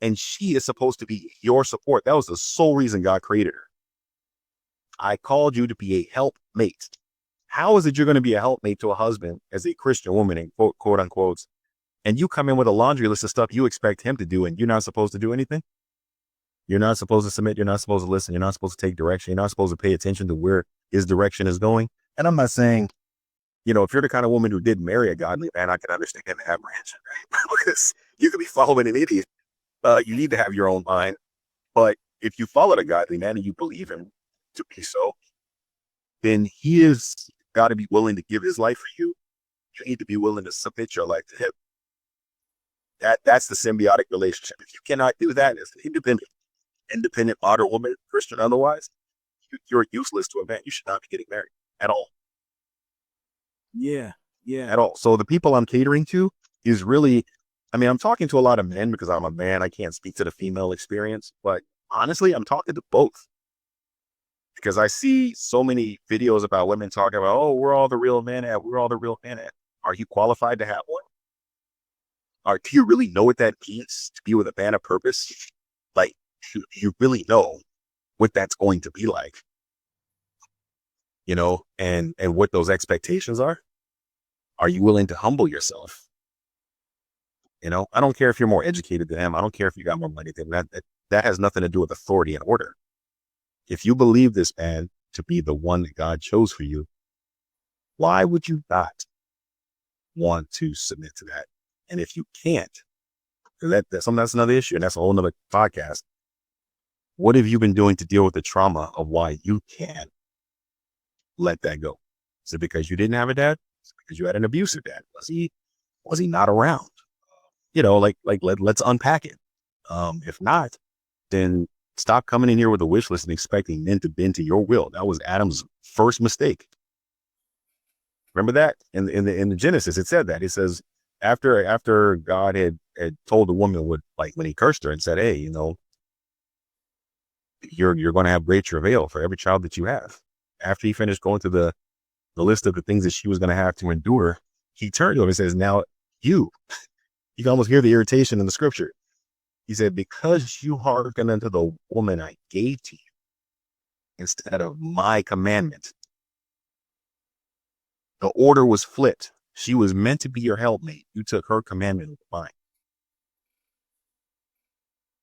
and she is supposed to be your support. That was the sole reason God created her. I called you to be a helpmate. How is it you're going to be a helpmate to a husband as a Christian woman, in quote unquote, and you come in with a laundry list of stuff you expect him to do, and you're not supposed to do anything? You're not supposed to submit. You're not supposed to listen. You're not supposed to take direction. You're not supposed to pay attention to where his direction is going. And I'm not saying, if you're the kind of woman who did marry a godly man, I can understand that apprehension, right? Because you could be following an idiot. You need to have your own mind. But if you follow a godly man and you believe him to be so, then he has got to be willing to give his life for you. You need to be willing to submit your life to him. That's the symbiotic relationship. If you cannot do that as an independent modern woman, Christian otherwise, you're useless to a man. You should not be getting married at all. Yeah. At all. So the people I'm catering to is really, I'm talking to a lot of men because I'm a man. I can't speak to the female experience, but honestly, I'm talking to both. Because I see so many videos about women talking about, oh, we're all the real men at. Are you qualified to have one? Or do you really know what that means to be with a man of purpose? Like, do you really know what that's going to be like? And what those expectations are? Are you willing to humble yourself? I don't care if you're more educated than him. I don't care if you got more money than that. That has nothing to do with authority and order. If you believe this man to be the one that God chose for you, why would you not want to submit to that? And if you can't, that's another issue, and that's a whole nother podcast. What have you been doing to deal with the trauma of why you can't let that go? Is it because you didn't have a dad? Is it because you had an abusive dad? Was he not around? Let's unpack it. If not, then stop coming in here with a wish list and expecting men to bend to your will. That was Adam's first mistake. Remember that in the Genesis, it said that. It says after God had told the woman when he cursed her and said, hey, you're going to have great travail for every child that you have. After he finished going through the list of the things that she was going to have to endure, he turned to him and says, now you can almost hear the irritation in the scripture. He said, because you hearken unto the woman I gave to you instead of my commandment. The order was flipped. She was meant to be your helpmate. You took her commandment over mine.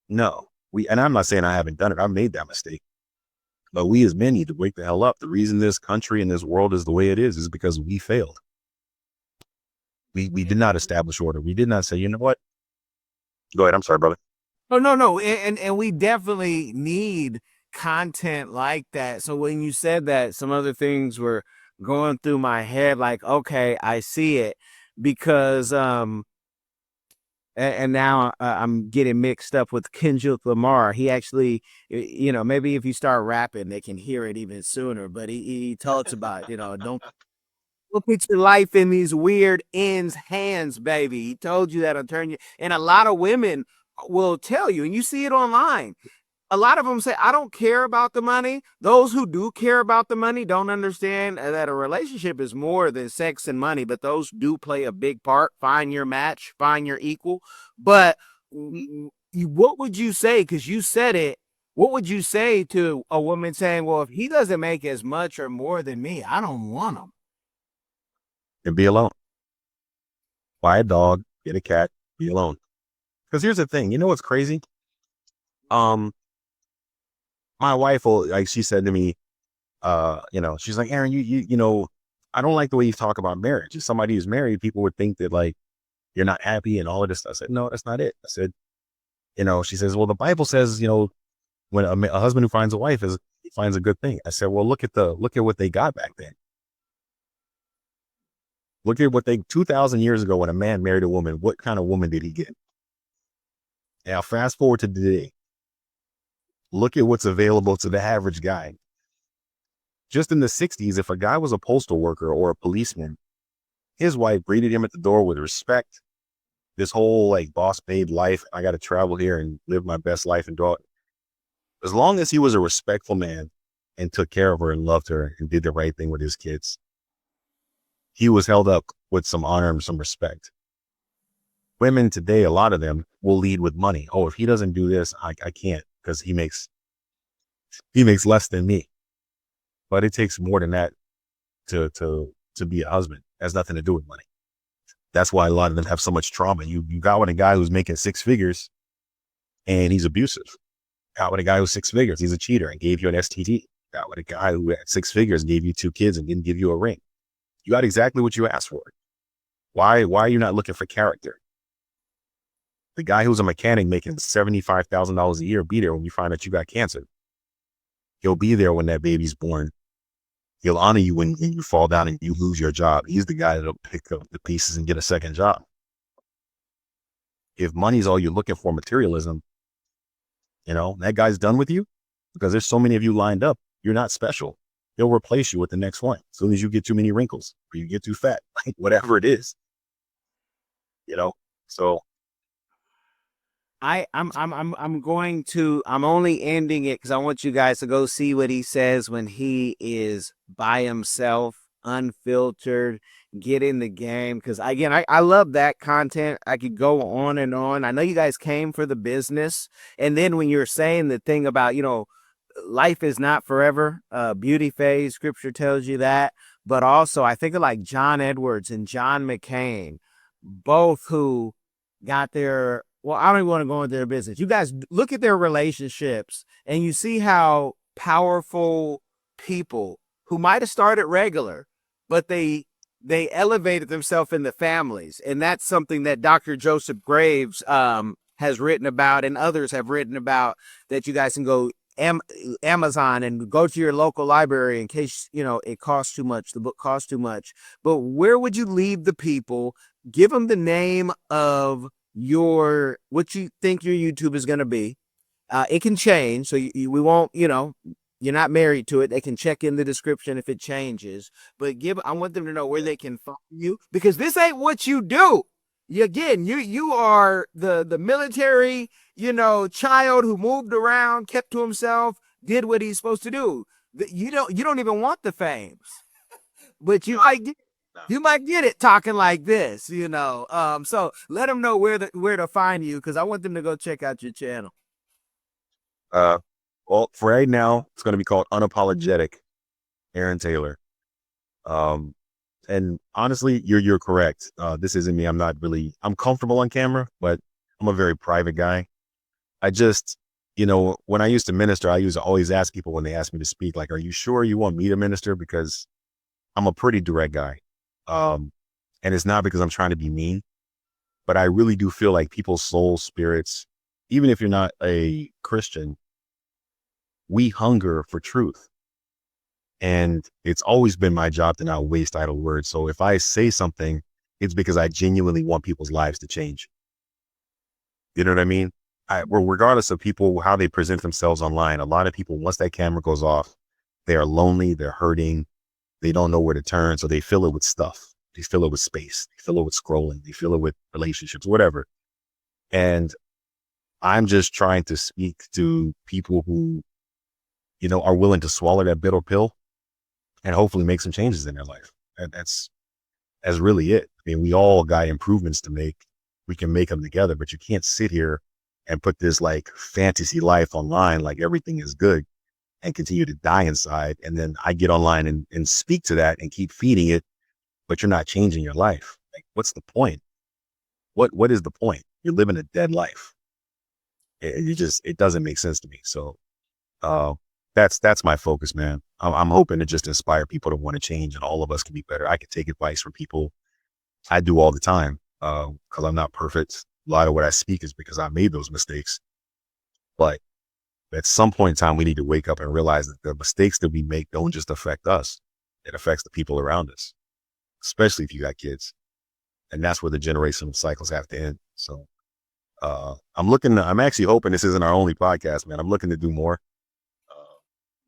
No, and I'm not saying I haven't done it. I made that mistake. But we as men need to wake the hell up. The reason this country and this world is the way it is because we failed. We did not establish order. We did not say, you know what? Go ahead. I'm sorry, brother. Oh, no. And we definitely need content like that. So when you said that, some other things were going through my head, like, okay, I see it, because and now I'm getting mixed up with Kendrick Lamar. He actually, maybe if you start rapping, they can hear it even sooner. But he talks about, don't put your life in these weird hands, baby. He told you that'll turn you. And a lot of women will tell you, and you see it online. A lot of them say, I don't care about the money. Those who do care about the money don't understand that a relationship is more than sex and money, but those do play a big part. Find your match, find your equal. But what would you say? Because you said it. What would you say to a woman saying, well, if he doesn't make as much or more than me, I don't want him? And be alone. Buy a dog, get a cat, be alone. Because here's the thing. You know what's crazy? My wife she said to me, she's like, Aaron, you I don't like the way you talk about marriage. If somebody who's married, people would think that you're not happy and all of this stuff. I said, no, that's not it. I said, she says, well, the Bible says, when a husband who finds a wife he finds a good thing. I said, well, look at what they got back then. Look at what 2,000 years ago, when a man married a woman, what kind of woman did he get? Now, fast forward to today. Look at what's available to the average guy. Just in the 60s, if a guy was a postal worker or a policeman, his wife greeted him at the door with respect. This whole boss babe life. I got to travel here and live my best life and do it. As long as he was a respectful man and took care of her and loved her and did the right thing with his kids, he was held up with some honor and some respect. Women today, a lot of them will lead with money. Oh, if he doesn't do this, I can't, because he makes less than me. But it takes more than that to be a husband. It has nothing to do with money. That's why a lot of them have so much trauma. You got with a guy who's making 6 figures and he's abusive. Got with a guy who's 6 figures, he's a cheater and gave you an STD. Got with a guy who had 6 figures, gave you 2 kids and didn't give you a ring. You got exactly what you asked for. Why are you not looking for character? The guy who's a mechanic making $75,000 a year, be there when you find out you got cancer. He'll be there when that baby's born. He'll honor you when you fall down and you lose your job. He's the guy that'll pick up the pieces and get a second job. If money's all you're looking for, materialism, that guy's done with you because there's so many of you lined up. You're not special. He'll replace you with the next one. As soon as you get too many wrinkles or you get too fat, like whatever it is, so. I'm only ending it because I want you guys to go see what he says when he is by himself, unfiltered, get in the game. Because again, I love that content. I could go on and on. I know you guys came for the business. And then when you're saying the thing about, life is not forever, beauty phase, scripture tells you that. But also I think of like John Edwards and John McCain, both who got their, well, I don't even want to go into their business. You guys look at their relationships and you see how powerful people who might have started regular, but they elevated themselves in the families. And that's something that Dr. Joseph Graves has written about and others have written about, that you guys can go Amazon and go to your local library in case, it costs too much. The book costs too much. But where would you leave the people? Give them the name of what you think your YouTube is going to be. It can change. So we won't, you're not married to it. They can check in the description if it changes, but I want them to know where they can find you, because this ain't what you do. You are the military, child who moved around, kept to himself, did what he's supposed to do. You don't even want the fame, but you might get it talking like this, so let them know where to find you, because I want them to go check out your channel. Well, for right now, it's going to be called Unapologetic Aaron Taylor. And honestly, you're correct. This isn't me. I'm comfortable on camera, but I'm a very private guy. I just, when I used to minister, I used to always ask people when they asked me to speak, like, are you sure you want me to minister? Because I'm a pretty direct guy. And it's not because I'm trying to be mean, but I really do feel like people's soul spirits, even if you're not a Christian, we hunger for truth. And it's always been my job to not waste idle words. So if I say something, it's because I genuinely want people's lives to change. You know what I mean? Well, regardless of people, how they present themselves online, a lot of people, once that camera goes off, they are lonely, they're hurting, they don't know where to turn. So they fill it with stuff. They fill it with space. They fill it with scrolling. They fill it with relationships, whatever. And I'm just trying to speak to people who, are willing to swallow that bitter pill and hopefully make some changes in their life. And that's really it. I mean, we all got improvements to make. We can make them together, but you can't sit here and put this like fantasy life online, like everything is good, and continue to die inside. And then I get online and speak to that and keep feeding it, but you're not changing your life. Like, what's the point? What is the point? You're living a dead life. It doesn't make sense to me. So, that's my focus, man. I'm hoping to just inspire people to want to change, and all of us can be better. I can take advice from people. I do all the time, because I'm not perfect. A lot of what I speak is because I made those mistakes. But at some point in time, we need to wake up and realize that the mistakes that we make don't just affect us. It affects the people around us, especially if you got kids. And that's where the generational cycles have to end. So I'm actually hoping this isn't our only podcast, man. I'm looking to do more.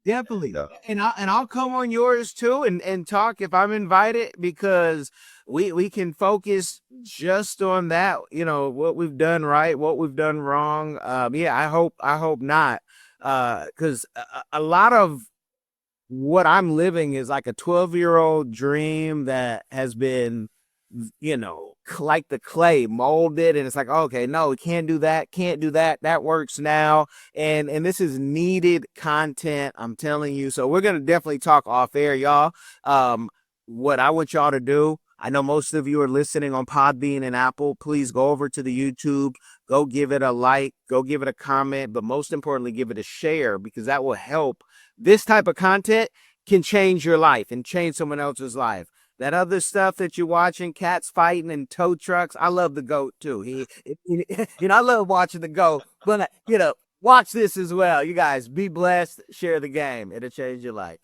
Definitely. And I'll come on yours too and talk if I'm invited, because we can focus just on that, what we've done right, what we've done wrong. I hope not. Cause a lot of what I'm living is like a 12-year-old dream that has been, like the clay molded, and it's like, okay, no, we can't do that, that works now. And this is needed content, I'm telling you. So we're gonna definitely talk off air, y'all. What I want y'all to do, I know most of you are listening on Podbean and Apple. Please go over to the YouTube, go give it a like, go give it a comment, but most importantly, give it a share, because that will help. This type of content can change your life and change someone else's life. That other stuff that you're watching, cats fighting and tow trucks, I love the GOAT too. I love watching the GOAT, but watch this as well. You guys be blessed, share the game. It'll change your life.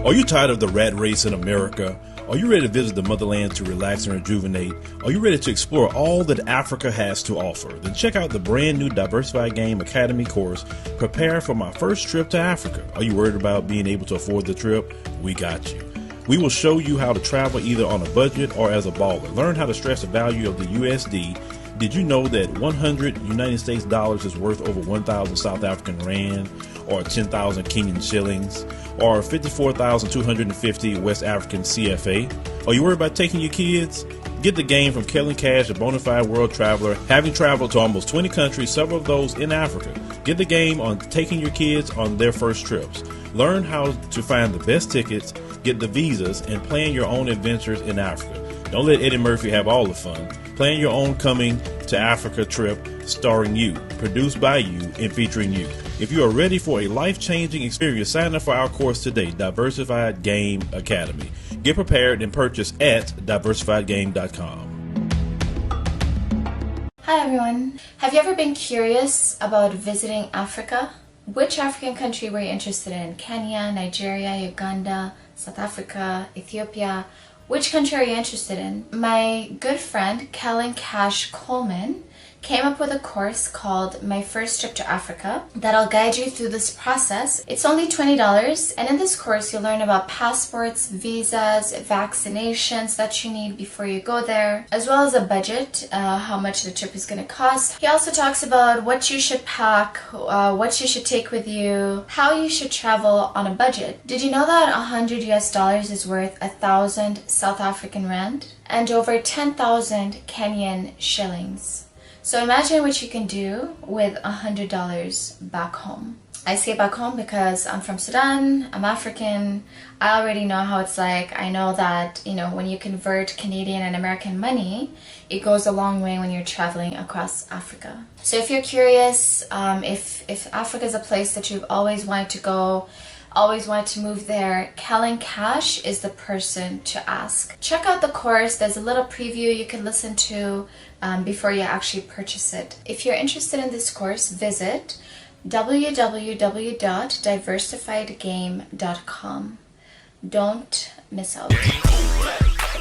Are you tired of the rat race in America? Are you ready to visit the motherland to relax and rejuvenate? Are you ready to explore all that Africa has to offer? Then check out the brand new Diversified Game Academy course, Prepare for My First Trip to Africa. Are you worried about being able to afford the trip? We got you. We will show you how to travel either on a budget or as a baller. Learn how to stress the value of the USD. Did you know that 100 United States dollars is worth over 1,000 South African rand, or 10,000 Kenyan shillings, or 54,250 West African CFA? Are you worried about taking your kids? Get the game from Kellen Cash, a bona fide world traveler, having traveled to almost 20 countries, several of those in Africa. Get the game on taking your kids on their first trips. Learn how to find the best tickets, get the visas, and plan your own adventures in Africa. Don't let Eddie Murphy have all the fun. Plan your own coming to Africa trip starring you, produced by you, and featuring you. If you are ready for a life-changing experience, sign up for our course today, Diversified Game Academy. Get prepared and purchase at diversifiedgame.com. Hi everyone. Have you ever been curious about visiting Africa? Which African country were you interested in? Kenya, Nigeria, Uganda, South Africa, Ethiopia? Which country are you interested in? My good friend, Kellen Cash Coleman, came up with a course called My First Trip to Africa that'll guide you through this process. It's only $20, and in this course you'll learn about passports, visas, vaccinations that you need before you go there, as well as a budget, how much the trip is going to cost. He also talks about what you should pack, what you should take with you, how you should travel on a budget. Did you know that $100 is worth 1,000 South African rand and over 10,000 Kenyan shillings? So imagine what you can do with $100 back home. I say back home because I'm from Sudan, I'm African, I already know how it's like. I know that, when you convert Canadian and American money, it goes a long way when you're traveling across Africa. So if you're curious, if Africa is a place that you've always wanted to go, always wanted to move there, Kellen Cash is the person to ask. Check out the course. There's a little preview you can listen to before you actually purchase it. If you're interested in this course, visit www.diversifiedgame.com. Don't miss out.